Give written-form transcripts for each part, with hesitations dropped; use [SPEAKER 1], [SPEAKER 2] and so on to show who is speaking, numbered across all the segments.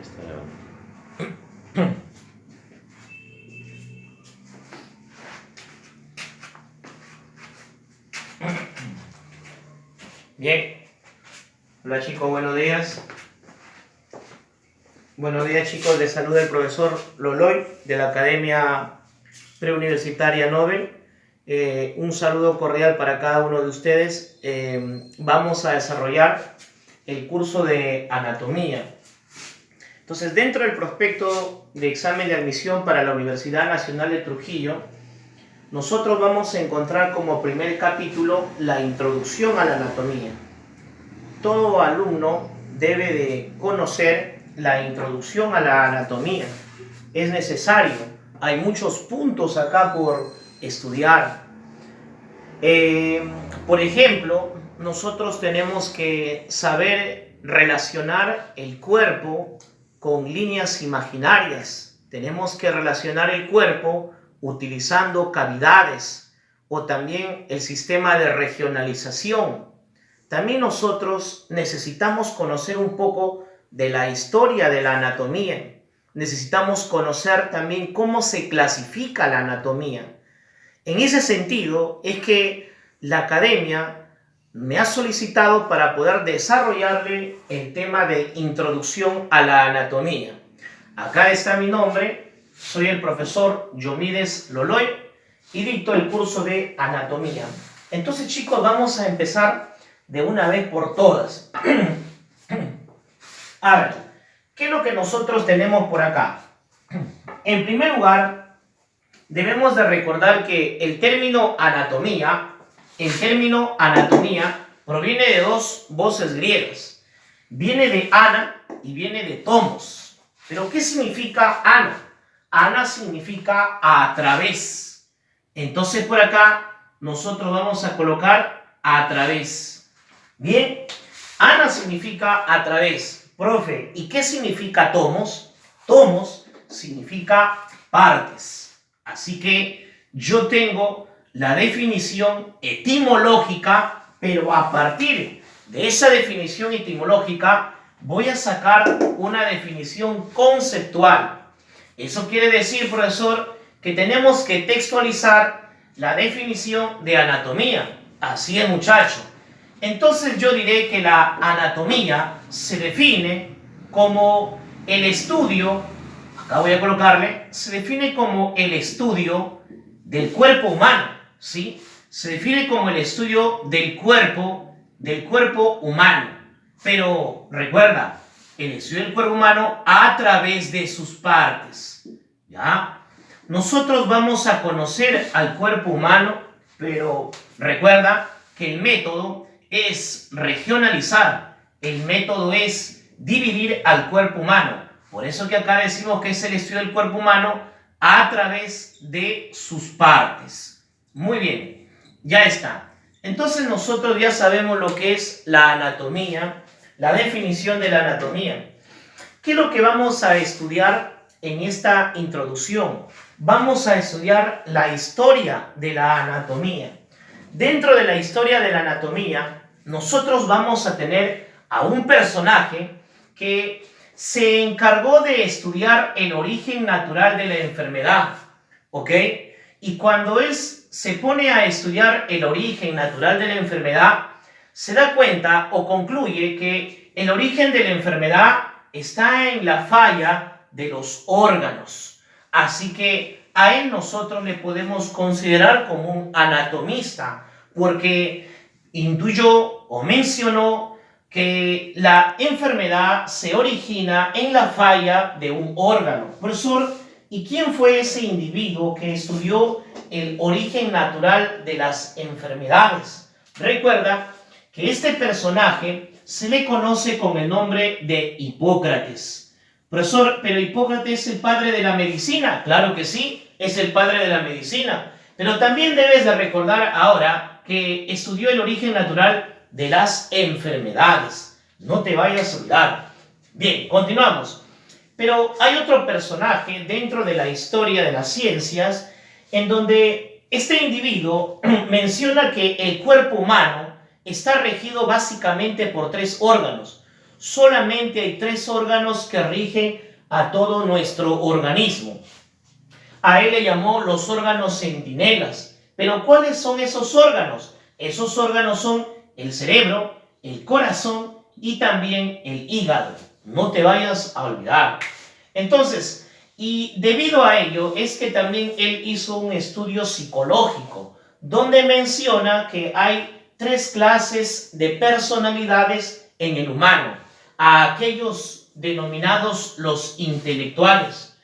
[SPEAKER 1] Está grabando. Bien. Hola chicos, buenos días. Buenos días chicos, les saluda el profesor Loloy de la Academia Preuniversitaria Nobel. Un saludo cordial para cada uno de ustedes. Vamos a desarrollar el curso de anatomía. Entonces, dentro del prospecto de examen de admisión para la Universidad Nacional de Trujillo, nosotros vamos a encontrar como primer capítulo la introducción a la anatomía. Todo alumno debe de conocer la introducción a la anatomía. Es necesario. Hay muchos puntos acá por estudiar. Por ejemplo, nosotros tenemos que saber relacionar el cuerpo con líneas imaginarias. Tenemos que relacionar el cuerpo utilizando cavidades o también el sistema de regionalización. También nosotros necesitamos conocer un poco de la historia de la anatomía. Necesitamos conocer también cómo se clasifica la anatomía. En ese sentido es que la academia me ha solicitado para poder desarrollarle el tema de introducción a la anatomía. Acá está mi nombre, soy el profesor Diomedes Loloy y dicto el curso de anatomía. Entonces chicos, vamos a empezar de una vez por todas. A ver, ¿qué es lo que nosotros tenemos por acá? En primer lugar, debemos de recordar que el término anatomía proviene de dos voces griegas. Viene de ana y viene de tomos. ¿Pero qué significa ana? Ana significa a través. Entonces por acá nosotros vamos a colocar a través. Bien, ana significa a través. Profe, ¿y qué significa tomos? Tomos significa partes. Así que yo tengo la definición etimológica, pero a partir de esa definición etimológica voy a sacar una definición conceptual. Eso quiere decir, profesor, que tenemos que textualizar la definición de anatomía. Así es, muchacho. Entonces yo diré que la anatomía se define como el estudio, acá voy a colocarle, se define como el estudio del cuerpo humano, ¿sí? Se define como el estudio del cuerpo humano. Pero recuerda, el estudio del cuerpo humano a través de sus partes, ¿ya? Nosotros vamos a conocer al cuerpo humano, pero recuerda que el método es regionalizar, el método es dividir al cuerpo humano. Por eso que acá decimos que es el estudio del cuerpo humano a través de sus partes. Muy bien, ya está. Entonces nosotros ya sabemos lo que es la anatomía, la definición de la anatomía. ¿Qué es lo que vamos a estudiar en esta introducción? Vamos a estudiar la historia de la anatomía. Dentro de la historia de la anatomía, nosotros vamos a tener a un personaje que se encargó de estudiar el origen natural de la enfermedad, ¿ok? Y cuando él se pone a estudiar el origen natural de la enfermedad, se da cuenta o concluye que el origen de la enfermedad está en la falla de los órganos. Así que a él nosotros le podemos considerar como un anatomista, porque intuyó o mencionó que la enfermedad se origina en la falla de un órgano. Profesor, ¿y quién fue ese individuo que estudió el origen natural de las enfermedades? Recuerda que este personaje se le conoce con el nombre de Hipócrates. Profesor, ¿pero Hipócrates es el padre de la medicina? Claro que sí, es el padre de la medicina. Pero también debes de recordar ahora que estudió el origen natural de las enfermedades. No te vayas a olvidar. Bien, continuamos. Pero hay otro personaje dentro de la historia de las ciencias en donde este individuo menciona que el cuerpo humano está regido básicamente por tres órganos. solamente hay 3 órganos que rigen a todo nuestro organismo. A él le llamó los órganos centinelas. Pero ¿cuáles son esos órganos? Esos órganos son el cerebro, el corazón y también el hígado. No te vayas a olvidar. Entonces, y debido a ello es que también él hizo un estudio psicológico donde menciona que hay 3 clases de personalidades en el humano. A aquellos denominados los intelectuales,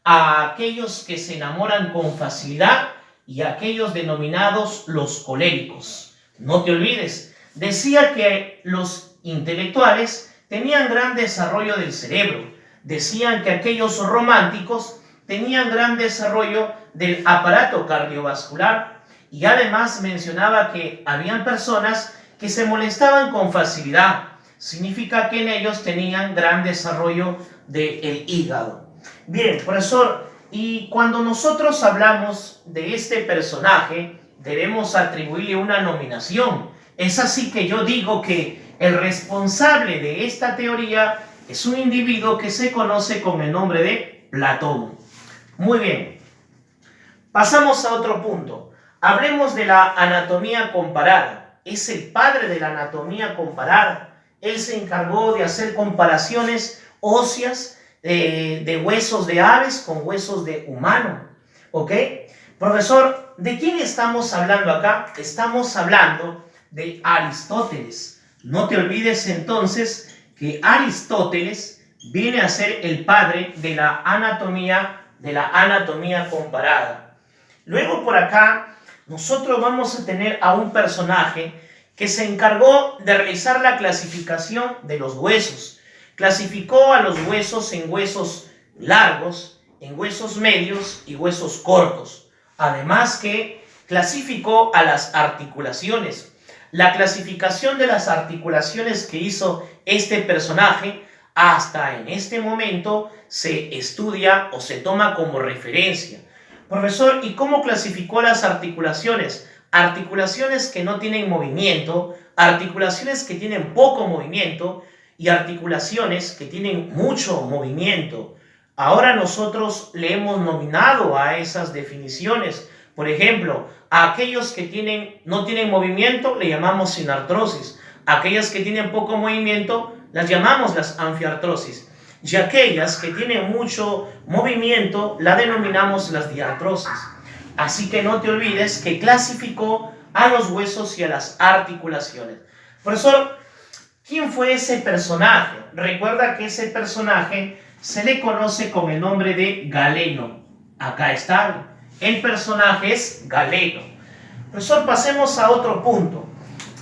[SPEAKER 1] a aquellos que se enamoran con facilidad y a aquellos denominados los coléricos. No te olvides, decía que los intelectuales tenían gran desarrollo del cerebro. Decían que aquellos románticos tenían gran desarrollo del aparato cardiovascular y además mencionaba que habían personas que se molestaban con facilidad. Significa que en ellos tenían gran desarrollo del hígado. Bien, profesor, y cuando nosotros hablamos de este personaje, debemos atribuirle una nominación. Es así que yo digo que el responsable de esta teoría es un individuo que se conoce con el nombre de Platón. Muy bien, pasamos a otro punto. Hablemos de la anatomía comparada. Es el padre de la anatomía comparada. Él se encargó de hacer comparaciones óseas de huesos de aves con huesos de humano. ¿Ok? Profesor, ¿de quién estamos hablando acá? Estamos hablando de Aristóteles. No te olvides entonces que Aristóteles viene a ser el padre de la anatomía comparada. Luego por acá nosotros vamos a tener a un personaje que se encargó de realizar la clasificación de los huesos. Clasificó a los huesos en huesos largos, en huesos medios y huesos cortos. Además que clasificó a las articulaciones. La clasificación de las articulaciones que hizo este personaje hasta en este momento se estudia o se toma como referencia. Profesor, ¿y cómo clasificó las articulaciones? Articulaciones que no tienen movimiento, articulaciones que tienen poco movimiento y articulaciones que tienen mucho movimiento. Ahora nosotros le hemos nominado a esas definiciones. Por ejemplo, a aquellos que no tienen movimiento le llamamos sinartrosis. A aquellas que tienen poco movimiento las llamamos las anfiartrosis. Y aquellas que tienen mucho movimiento la denominamos las diartrosis. Así que no te olvides que clasificó a los huesos y a las articulaciones. Profesor, ¿quién fue ese personaje? Recuerda que ese personaje se le conoce con el nombre de Galeno. Acá está. El personaje es Galeno. Profesor, pasemos a otro punto.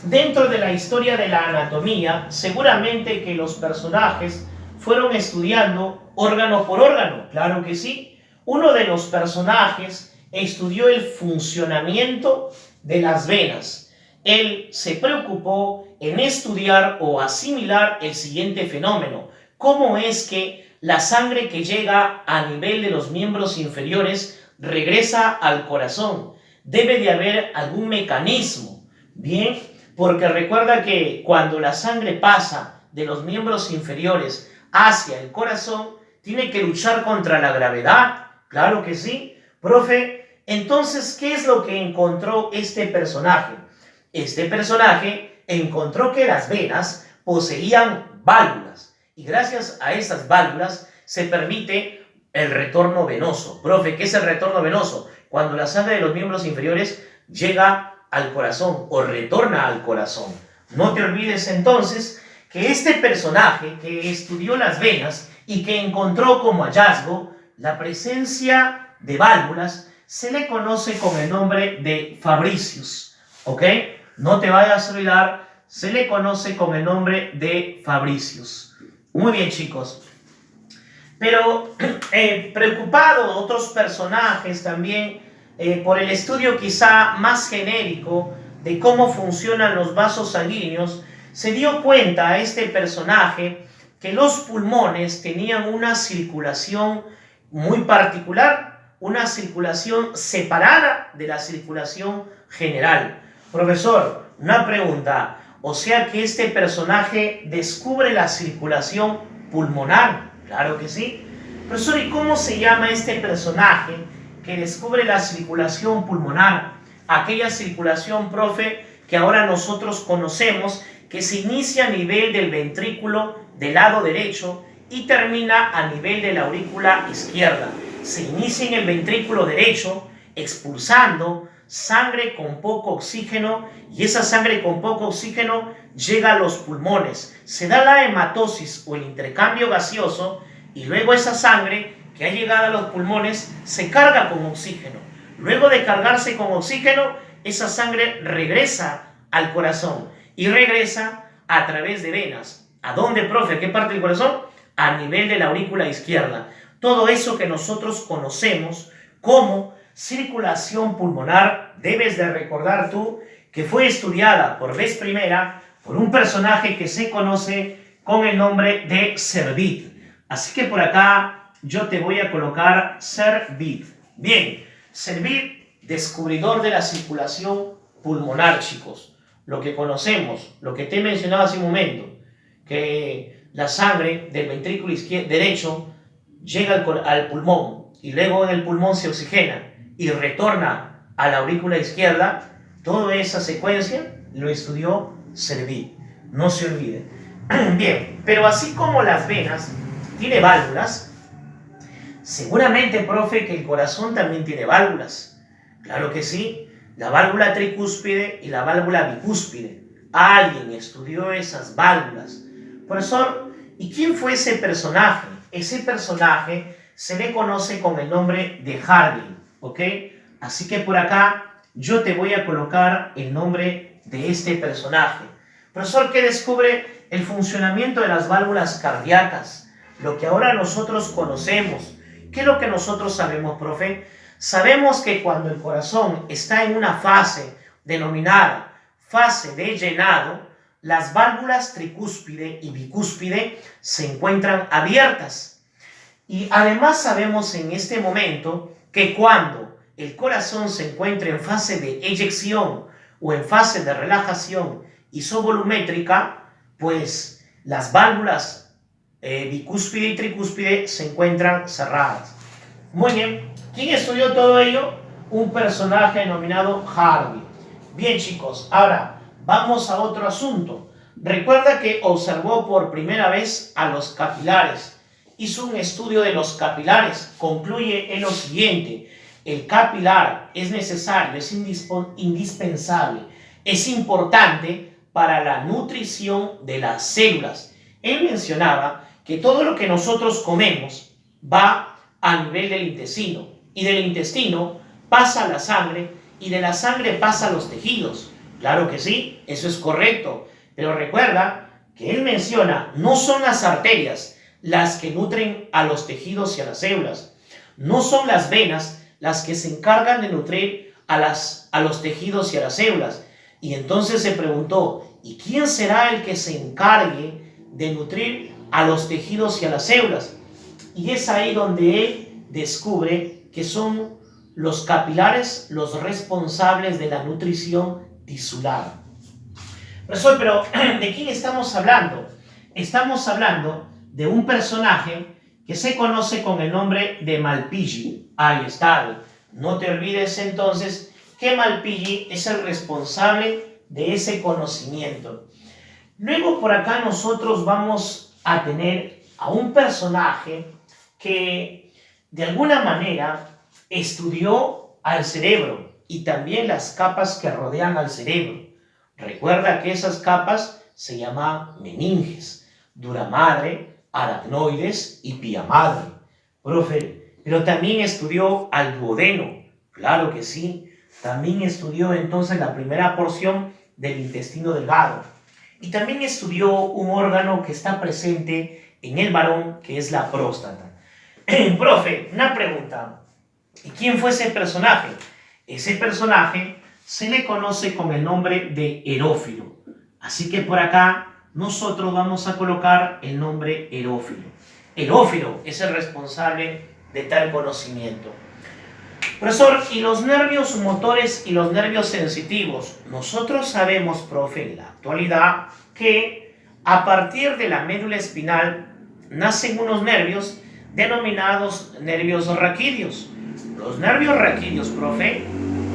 [SPEAKER 1] Dentro de la historia de la anatomía, seguramente que los personajes fueron estudiando órgano por órgano. Claro que sí. Uno de los personajes estudió el funcionamiento de las venas. Él se preocupó en estudiar o asimilar el siguiente fenómeno. ¿Cómo es que la sangre que llega a nivel de los miembros inferiores regresa al corazón? Debe de haber algún mecanismo. Bien, porque recuerda que cuando la sangre pasa de los miembros inferiores hacia el corazón, tiene que luchar contra la gravedad. Claro que sí. Profe, entonces, ¿qué es lo que encontró este personaje? Este personaje encontró que las venas poseían válvulas y gracias a esas válvulas se permite el retorno venoso. Profe, ¿qué es el retorno venoso? Cuando la sangre de los miembros inferiores llega al corazón o retorna al corazón. No te olvides entonces que este personaje que estudió las venas y que encontró como hallazgo la presencia de válvulas se le conoce con el nombre de Fabricius. ¿Ok? No te vayas a olvidar, se le conoce con el nombre de Fabricius. Muy bien, chicos. Pero preocupado otros personajes también por el estudio quizá más genérico de cómo funcionan los vasos sanguíneos, se dio cuenta a este personaje que los pulmones tenían una circulación muy particular, una circulación separada de la circulación general. Profesor, una pregunta. O sea que este personaje descubre la circulación pulmonar. Claro que sí. Profesor, ¿y cómo se llama este personaje que descubre la circulación pulmonar? Aquella circulación, profe, que ahora nosotros conocemos, que se inicia a nivel del ventrículo del lado derecho y termina a nivel de la aurícula izquierda. Se inicia en el ventrículo derecho, expulsando sangre con poco oxígeno, y esa sangre con poco oxígeno llega a los pulmones. Se da la hematosis o el intercambio gaseoso, y luego esa sangre que ha llegado a los pulmones se carga con oxígeno. Luego de cargarse con oxígeno, esa sangre regresa al corazón y regresa a través de venas. ¿A dónde, profe? ¿A qué parte del corazón? A nivel de la aurícula izquierda. Todo eso que nosotros conocemos como circulación pulmonar, debes de recordar tú que fue estudiada por vez primera por un personaje que se conoce con el nombre de Servid. Así que por acá yo te voy a colocar Servid. Bien, Servid, descubridor de la circulación pulmonar, chicos. Lo que conocemos, lo que te he mencionado hace un momento, que la sangre del ventrículo derecho llega al pulmón y luego en el pulmón se oxigena y retorna a la aurícula izquierda. Toda esa secuencia lo estudió Servid. No se olvide. Bien, pero así como las venas tiene válvulas, seguramente, profe, que el corazón también tiene válvulas. Claro que sí, la válvula tricúspide y la válvula bicúspide. Alguien estudió esas válvulas. Profesor, ¿y quién fue ese personaje? Ese personaje se le conoce con el nombre de Harvey, ¿ok? Así que por acá yo te voy a colocar el nombre de este personaje. Profesor, que descubre el funcionamiento de las válvulas cardíacas, lo que ahora nosotros conocemos. ¿Qué es lo que nosotros sabemos, profe? Sabemos que cuando el corazón está en una fase denominada fase de llenado, las válvulas tricúspide y bicúspide se encuentran abiertas. Y además sabemos en este momento que cuando el corazón se encuentra en fase de eyección o en fase de relajación isovolumétrica, pues las válvulas bicúspide y tricúspide se encuentran cerradas. Muy bien, ¿quién estudió todo ello? Un personaje denominado Harvey. Bien, chicos, ahora vamos a otro asunto. Recuerda que observó por primera vez a los capilares. Hizo un estudio de los capilares. Concluye en lo siguiente: el capilar es necesario, es indispensable, es importante para la nutrición de las células. Él mencionaba que todo lo que nosotros comemos va a nivel del intestino, y del intestino pasa a la sangre, y de la sangre pasa a los tejidos. Claro que sí, eso es correcto, pero recuerda que él menciona, no son las arterias las que nutren a los tejidos y a las células, no son las venas las que se encargan de nutrir a los tejidos y a las células. Y entonces se preguntó, ¿y quién será el que se encargue de nutrir a los tejidos y a las células? Y es ahí donde él descubre que son los capilares los responsables de la nutrición tisular. Profesor, pero ¿de quién estamos hablando? Estamos hablando de un personaje que se conoce con el nombre de Malpighi. Ahí está. No te olvides entonces que Malpighi es el responsable de ese conocimiento. Luego por acá nosotros vamos a tener a un personaje que de alguna manera estudió al cerebro y también las capas que rodean al cerebro. Recuerda que esas capas se llaman meninges, dura madre, aracnoides y pía madre. Profe, pero también estudió al duodeno. Claro que sí. También estudió entonces la primera porción del intestino delgado. Y también estudió un órgano que está presente en el varón, que es la próstata. Profe, una pregunta. ¿Y quién fue ese personaje? Ese personaje se le conoce con el nombre de Herófilo. Así que por acá nosotros vamos a colocar el nombre Herófilo. Herófilo es el responsable de tal conocimiento. Profesor, ¿y los nervios motores y los nervios sensitivos? Nosotros sabemos, profe, en la actualidad que a partir de la médula espinal nacen unos nervios denominados nervios raquídeos. Los nervios raquídeos, profe,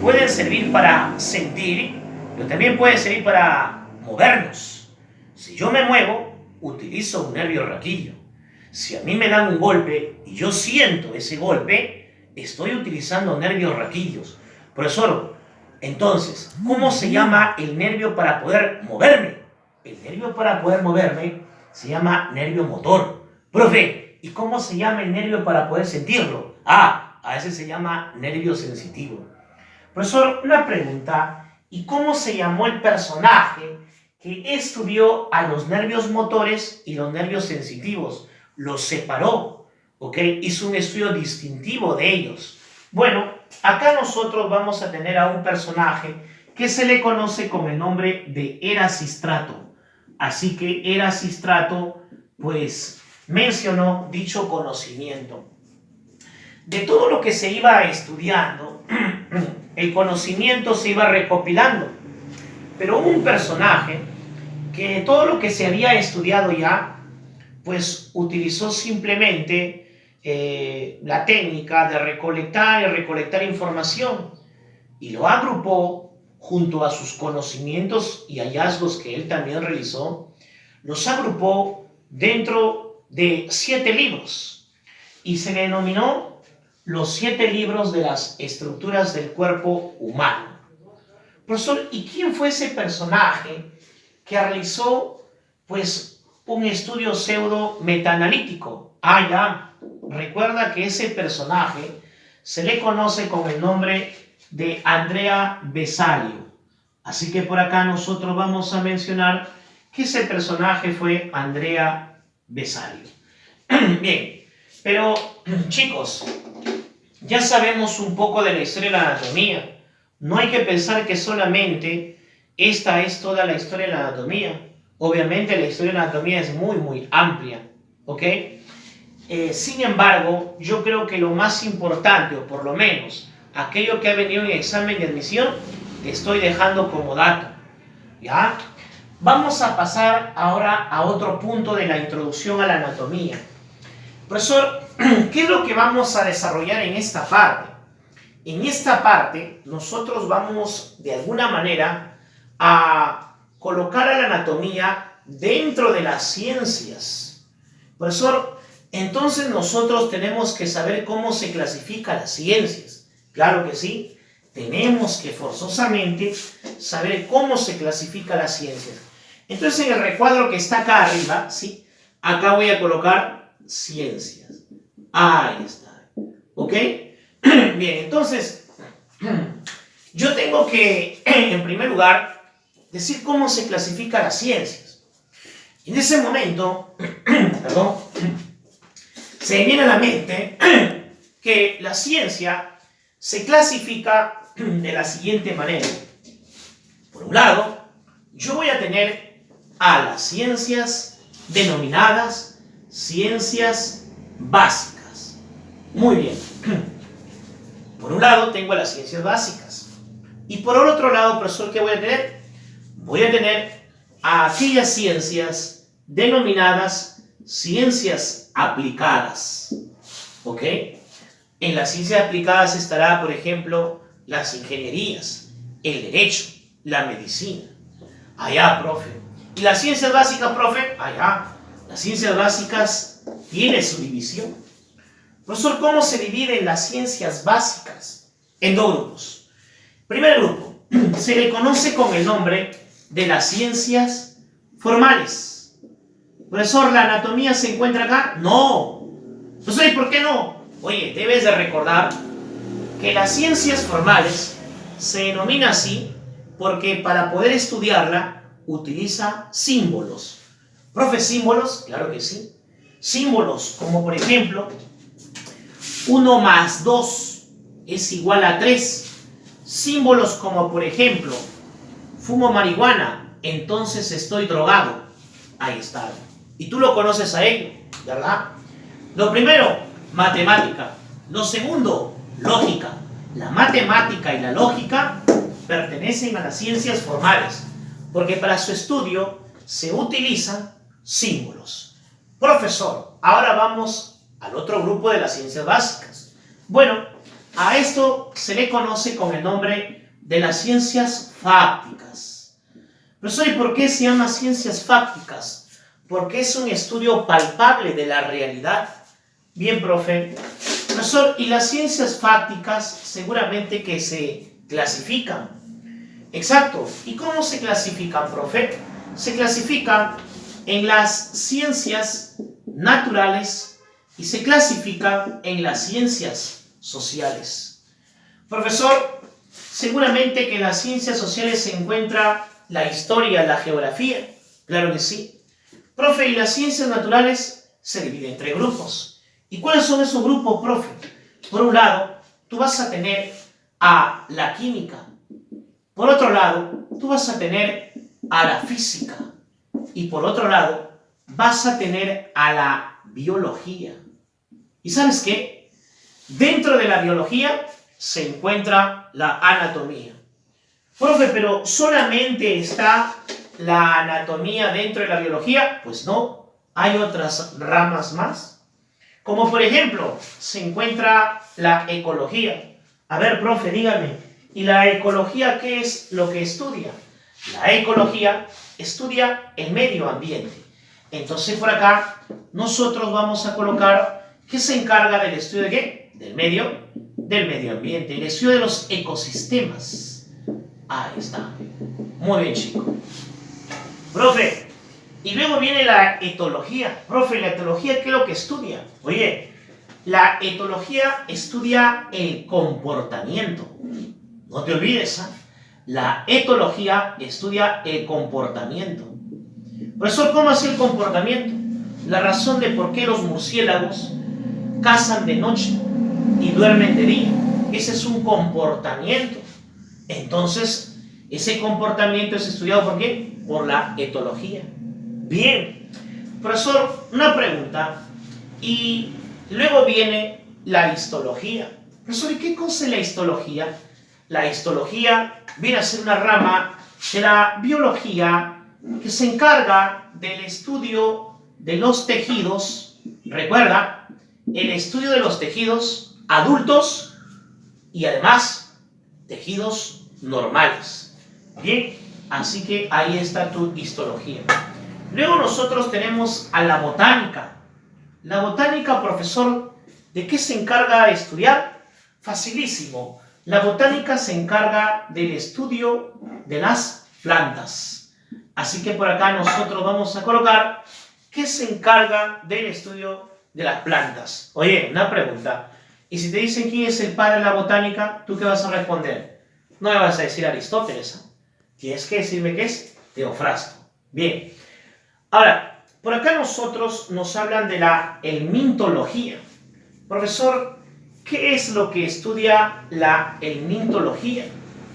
[SPEAKER 1] pueden servir para sentir, pero también pueden servir para movernos. Si yo me muevo, utilizo un nervio raquídeo. Si a mí me dan un golpe y yo siento ese golpe, estoy utilizando nervios raquídeos. Profesor, entonces, ¿cómo se llama el nervio para poder moverme? El nervio para poder moverme se llama nervio motor. Profe, ¿y cómo se llama el nervio para poder sentirlo? A ese se llama nervio sensitivo. Profesor, una pregunta. ¿Y cómo se llamó el personaje que estudió a los nervios motores y los nervios sensitivos? Los separó, ¿ok? Hizo un estudio distintivo de ellos. Bueno, acá nosotros vamos a tener a un personaje que se le conoce con el nombre de Erasistrato. Así que Erasistrato, pues, mencionó dicho conocimiento. De todo lo que se iba estudiando, el conocimiento se iba recopilando. Pero hubo un personaje que todo lo que se había estudiado ya, pues utilizó simplemente la técnica de recolectar y recolectar información y lo agrupó junto a sus conocimientos y hallazgos que él también realizó, los agrupó dentro de 7 libros y se denominó los 7 libros de las estructuras del cuerpo humano. Profesor, ¿y quién fue ese personaje que realizó, pues, un estudio pseudo metaanalítico? Ya, recuerda que ese personaje se le conoce con el nombre de Andrea Vesalio. Así que por acá nosotros vamos a mencionar que ese personaje fue Andrea Vesalio. Bien, pero chicos, ya sabemos un poco de la historia de la anatomía. No hay que pensar que solamente esta es toda la historia de la anatomía. Obviamente la historia de la anatomía es muy, muy amplia, ¿ok? Sin embargo, yo creo que lo más importante, o por lo menos aquello que ha venido en examen de admisión, te estoy dejando como dato, ¿ya? Vamos a pasar ahora a otro punto de la introducción a la anatomía. Profesor, ¿qué es lo que vamos a desarrollar en esta parte? En esta parte, nosotros vamos de alguna manera a colocar a la anatomía dentro de las ciencias. Profesor, entonces nosotros tenemos que saber cómo se clasifican las ciencias. Claro que sí, tenemos que forzosamente saber cómo se clasifican las ciencias. Entonces en el recuadro que está acá arriba, ¿sí? Acá voy a colocar ciencias. Ahí está. ¿Ok? Bien, entonces yo tengo que, en primer lugar, decir cómo se clasifican las ciencias. En ese momento, perdón, se me viene a la mente que la ciencia se clasifica de la siguiente manera. Por un lado, yo voy a tener a las ciencias denominadas ciencias básicas. Muy bien. Por un lado tengo las ciencias básicas. Y por el otro lado, profesor, ¿qué voy a tener? Voy a tener a aquellas ciencias denominadas ciencias aplicadas. ¿Ok? En las ciencias aplicadas estará, por ejemplo, las ingenierías, el derecho, la medicina. Allá, profe. ¿Y las ciencias básicas, profe? Allá. Las ciencias básicas tienen su división. Profesor, ¿cómo se dividen las ciencias básicas? En 2 grupos. Primer grupo, se le conoce con el nombre de las ciencias formales. Profesor, ¿la anatomía se encuentra acá? No. Profesor, ¿y por qué no? Oye, debes de recordar que las ciencias formales se denomina así porque para poder estudiarla utiliza símbolos. Profe, ¿símbolos? Claro que sí. Símbolos como por ejemplo 1 más 2 es igual a 3. Símbolos como por ejemplo fumo marihuana, entonces estoy drogado. Ahí está. Y tú lo conoces a ello, ¿verdad? Lo primero, matemática. Lo segundo, lógica. La matemática y la lógica pertenecen a las ciencias formales, porque para su estudio se utilizan símbolos. Profesor, ahora vamos al otro grupo de las ciencias básicas. Bueno, a esto se le conoce con el nombre de las ciencias fácticas. Profesor, ¿y por qué se llama ciencias fácticas? Porque es un estudio palpable de la realidad. Bien, profe. Profesor, y las ciencias fácticas seguramente que se clasifican. Exacto. ¿Y cómo se clasifican, profe? Se clasifican en las ciencias naturales y se clasifican en las ciencias sociales. Profesor, seguramente que en las ciencias sociales se encuentra la historia, la geografía. Claro que sí. Profe, y las ciencias naturales se dividen en 3 grupos. ¿Y cuáles son esos grupos, profe? Por un lado, tú vas a tener a la química. Por otro lado, tú vas a tener a la física. Y por otro lado, vas a tener a la biología. ¿Y sabes qué? Dentro de la biología se encuentra la anatomía. Profe, ¿pero solamente está la anatomía dentro de la biología? Pues no, hay otras ramas más. Como por ejemplo, se encuentra la ecología. A ver, profe, dígame, ¿y la ecología qué es lo que estudia? La ecología estudia el medio ambiente. Entonces por acá nosotros vamos a colocar que se encarga del estudio de ¿qué? Del medio ambiente, el estudio de los ecosistemas. Ahí está. Muy bien, chico. Profe, y luego viene la etología. Profe, ¿la etología qué es lo que estudia? Oye, la etología estudia el comportamiento. No te olvides, ¿eh? La etología estudia el comportamiento. Profesor, ¿cómo es el comportamiento? La razón de por qué los murciélagos cazan de noche y duermen de día. Ese es un comportamiento. Entonces, ese comportamiento es estudiado ¿por qué? Por la etología. Bien. Profesor, una pregunta. Y luego viene la histología. Profesor, ¿y qué cosa es la histología? La histología viene a ser una rama de la biología que se encarga del estudio de los tejidos. Recuerda, el estudio de los tejidos adultos y además tejidos normales. Bien, así que ahí está tu histología. Luego nosotros tenemos a la botánica. La botánica, profesor, ¿de qué se encarga de estudiar? Facilísimo. La botánica se encarga del estudio de las plantas. Así que por acá nosotros vamos a colocar que se encarga del estudio de las plantas. Oye, una pregunta. Y si te dicen quién es el padre de la botánica, ¿tú qué vas a responder? No me vas a decir Aristóteles, ¿eh? Tienes que decirme qué es Teofrasto. Bien. Ahora, por acá nosotros nos hablan de la helmintología. Profesor, ¿qué es lo que estudia la helmintología?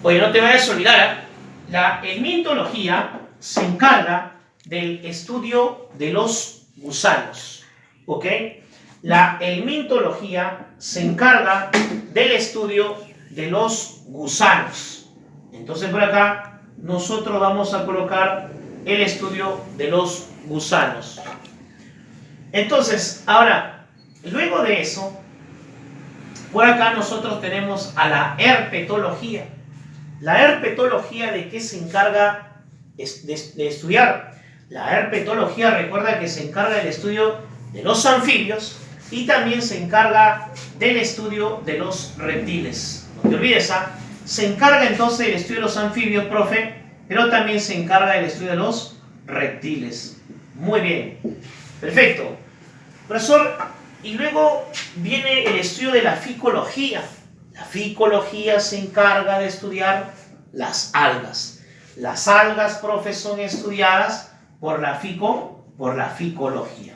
[SPEAKER 1] Oye, no te vayas a olvidar, ¿eh? La helmintología se encarga del estudio de los gusanos, ¿ok? La helmintología se encarga del estudio de los gusanos. Entonces por acá nosotros vamos a colocar el estudio de los gusanos. Entonces, ahora, luego de eso, por acá nosotros tenemos a la herpetología. La herpetología, ¿de qué se encarga de estudiar? La herpetología, recuerda que se encarga del estudio de los anfibios y también se encarga del estudio de los reptiles. No te olvides, ¿ah? Se encarga entonces del estudio de los anfibios, profe, pero también se encarga del estudio de los reptiles. Muy bien. Perfecto. Profesor, y luego viene el estudio de la ficología. La ficología se encarga de estudiar las algas. Las algas, profe, son estudiadas por la ficología.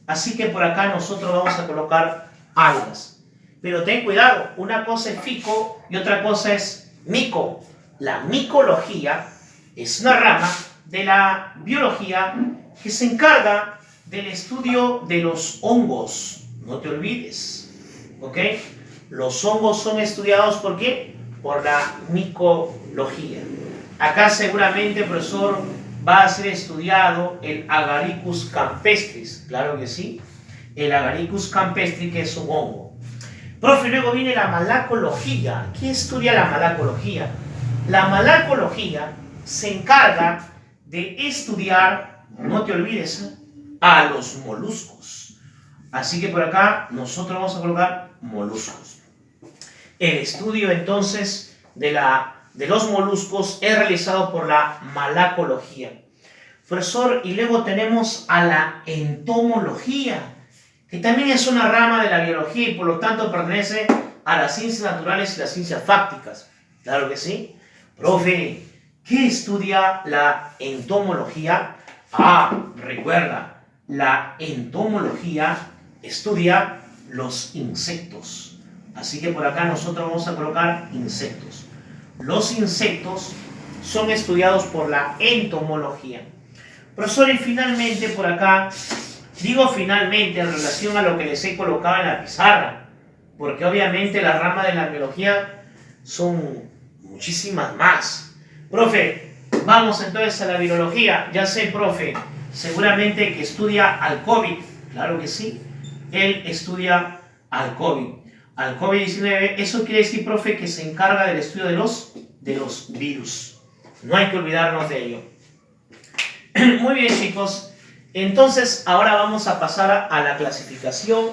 [SPEAKER 1] Así que por acá nosotros vamos a colocar algas. Pero ten cuidado, una cosa es fico y otra cosa es mico. La micología es una rama de la biología que se encarga del estudio de los hongos. No te olvides, ¿ok? Los hongos son estudiados ¿por qué? Por la micología. Acá seguramente, profesor, va a ser estudiado el Agaricus campestris. Claro que sí. El Agaricus campestris, que es un hongo. Profe, luego viene la malacología. ¿Qué estudia la malacología? La malacología se encarga de estudiar, no te olvides, a los moluscos. Así que por acá nosotros vamos a colocar moluscos. El estudio entonces de los moluscos es realizado por la malacología. Profesor, y luego tenemos a la entomología, que también es una rama de la biología y por lo tanto pertenece a las ciencias naturales y las ciencias fácticas. Claro que sí. Profe, ¿qué estudia la entomología? Recuerda, la entomología estudia los insectos. Así que por acá nosotros vamos a colocar insectos. Los insectos son estudiados por la entomología. Profesor, y finalmente por acá, digo finalmente en relación a lo que les he colocado en la pizarra, porque obviamente las ramas de la biología son muchísimas más. Profe, vamos entonces a la virología. Ya sé, profe, seguramente que estudia al COVID. Claro que sí, él estudia al COVID. Al COVID-19, eso quiere decir, profe, que se encarga del estudio de los virus. No hay que olvidarnos de ello. Muy bien, chicos. Entonces, ahora vamos a pasar a la clasificación.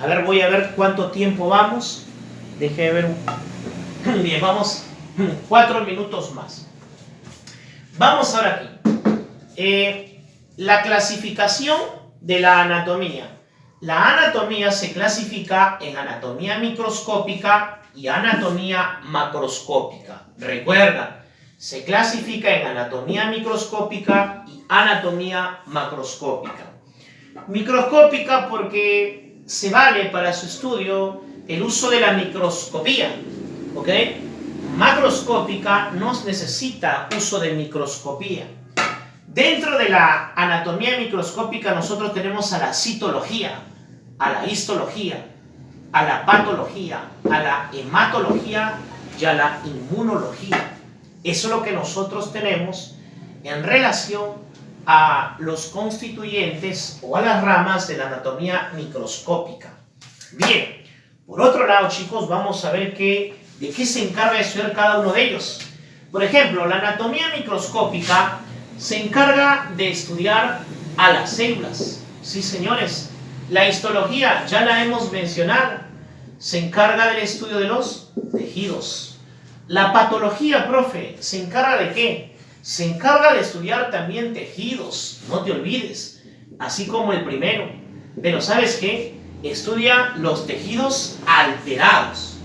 [SPEAKER 1] A ver, voy a ver cuánto tiempo vamos. Déjeme ver. Bien, vamos 4 minutos más. Vamos ahora aquí. La clasificación de la anatomía. La anatomía se clasifica en anatomía microscópica y anatomía macroscópica. Recuerda, se clasifica en anatomía microscópica y anatomía macroscópica. Microscópica porque se vale para su estudio el uso de la microscopía, ¿ok? Macroscópica no necesita uso de microscopía. Dentro de la anatomía microscópica nosotros tenemos a la citología, a la histología, a la patología, a la hematología y a la inmunología. Eso es lo que nosotros tenemos en relación a los constituyentes o a las ramas de la anatomía microscópica. Bien, por otro lado, chicos, vamos a ver de qué se encarga de estudiar cada uno de ellos. Por ejemplo, la anatomía microscópica se encarga de estudiar a las células. Sí, señores. La histología, ya la hemos mencionado, se encarga del estudio de los tejidos. La patología, profe, ¿se encarga de qué? Se encarga de estudiar también tejidos, no te olvides, así como el primero. Pero ¿sabes qué? Estudia los tejidos alterados.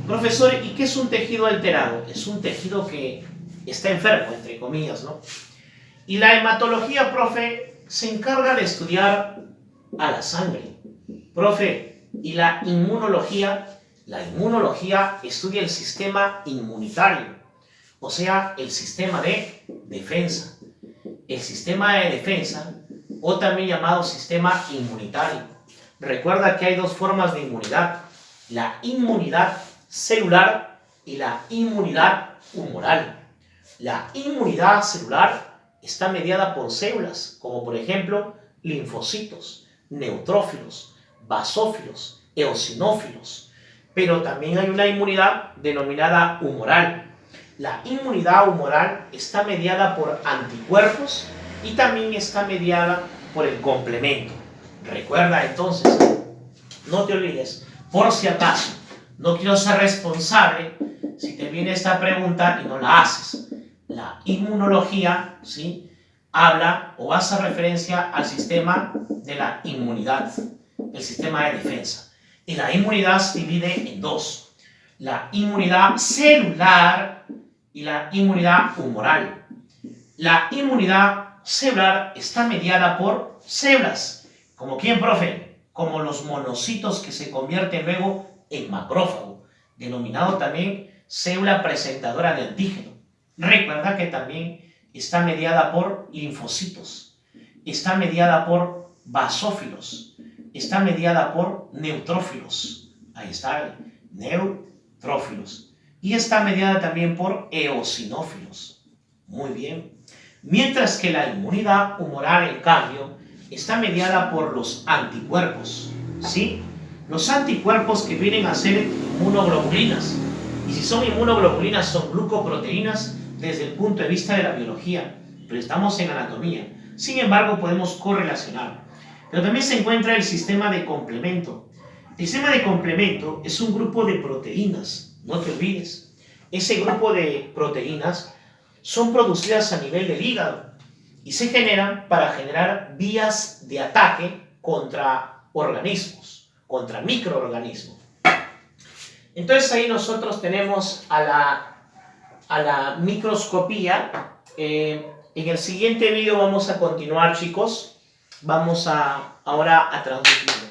[SPEAKER 1] Profesor, ¿y qué es un tejido alterado? Es un tejido que está enfermo, entre comillas, ¿no? Y la hematología, profe, se encarga de estudiar a la sangre. Profe, y la inmunología estudia el sistema inmunitario, o sea, el sistema de defensa. El sistema de defensa, o también llamado sistema inmunitario. Recuerda que hay dos formas de inmunidad: la inmunidad celular y la inmunidad humoral. La inmunidad celular está mediada por células, como por ejemplo linfocitos, neutrófilos, basófilos, eosinófilos. Pero también hay una inmunidad denominada humoral. La inmunidad humoral está mediada por anticuerpos y también está mediada por el complemento. Recuerda entonces, no te olvides, por si acaso, no quiero ser responsable si te viene esta pregunta y no la haces. La inmunología, ¿sí?, habla o hace referencia al sistema de la inmunidad, el sistema de defensa. Y la inmunidad se divide en dos: la inmunidad celular y la inmunidad humoral. La inmunidad celular está mediada por células. ¿Como quién, profe? Como los monocitos que se convierten luego en macrófago, denominado también célula presentadora de antígeno. Recuerda que también está mediada por linfocitos, está mediada por basófilos, está mediada por neutrófilos. Ahí está, neutrófilos. Y está mediada también por eosinófilos. Muy bien. Mientras que la inmunidad humoral, en cambio, está mediada por los anticuerpos, ¿sí? Los anticuerpos que vienen a ser inmunoglobulinas. Y si son inmunoglobulinas, son glucoproteínas desde el punto de vista de la biología. Pero estamos en anatomía. Sin embargo, podemos correlacionar. Pero también se encuentra el sistema de complemento. El sistema de complemento es un grupo de proteínas, no te olvides. Ese grupo de proteínas son producidas a nivel del hígado y se generan para generar vías de ataque contra organismos, contra microorganismos. Entonces ahí nosotros tenemos a la microscopía. En el siguiente video vamos a continuar, chicos. Vamos ahora a transmitirlo.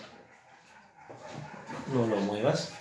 [SPEAKER 1] No lo muevas.